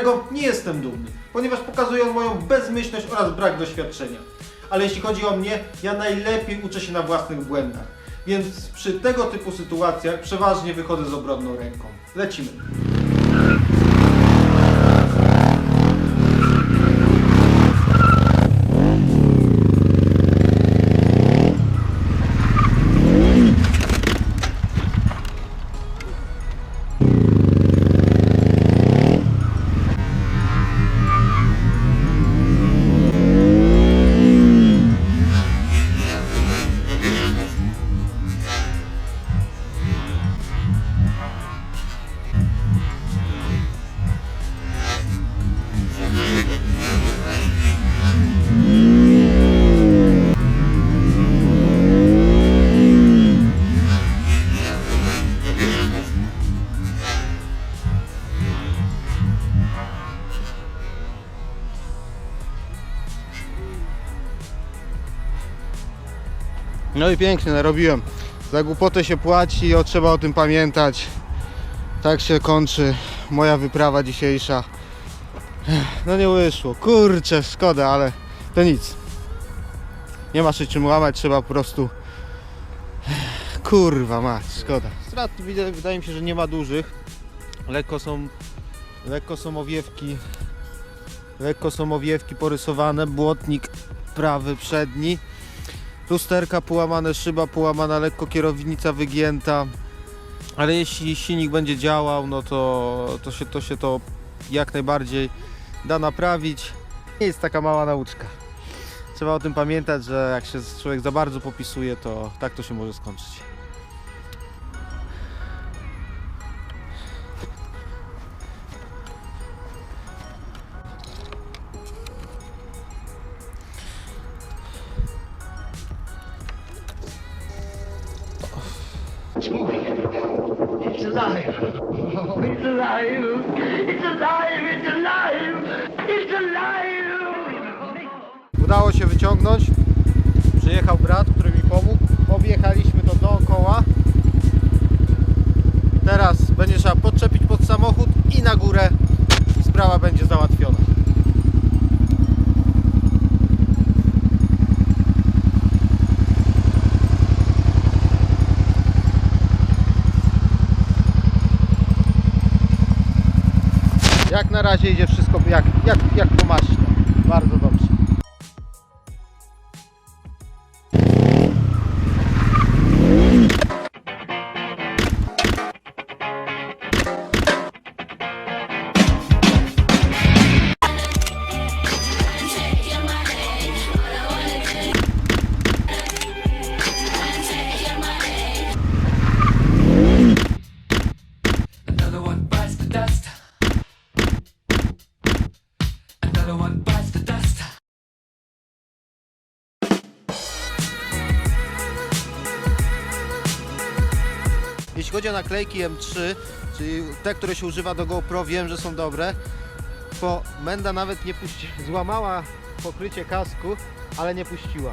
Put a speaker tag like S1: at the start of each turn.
S1: którego nie jestem dumny, ponieważ pokazuje on moją bezmyślność oraz brak doświadczenia. Ale jeśli chodzi o mnie, ja najlepiej uczę się na własnych błędach. Więc przy tego typu sytuacjach przeważnie wychodzę z obronną ręką. Lecimy.
S2: No i pięknie narobiłem. Za głupotę się płaci, trzeba o tym pamiętać. Tak się kończy moja wyprawa dzisiejsza. No nie wyszło, kurczę, szkoda, ale to nic. Nie ma się czym łamać, trzeba po prostu... Kurwa mać, szkoda. Strat wydaje mi się, że nie ma dużych. Lekko są owiewki porysowane, błotnik prawy przedni. Lusterka połamane, szyba połamana, lekko kierownica wygięta, ale jeśli silnik będzie działał, no to się to jak najbardziej da naprawić. Nie jest taka mała nauczka. Trzeba o tym pamiętać, że jak się człowiek za bardzo popisuje, to tak to się może skończyć.
S3: It's moving. It's alive. Oh, it's alive. It's alive. It's alive. It's alive.
S2: Udało się wyciągnąć. Przyjechał brat, który mi pomógł. Objechaliśmy to dookoła. Teraz będzie trzeba podczepić pod samochód i na górę sprawa będzie załatwiona. Jak na razie idzie wszystko jak po maśle. Bardzo dobrze.
S4: Another one bites the dust. Another one bites the dust.
S2: Jeśli chodzi o naklejki M3, czyli te, które się używa do GoPro, wiem, że są dobre, to Menda nawet nie złamała pokrycie kasku, ale nie puściła.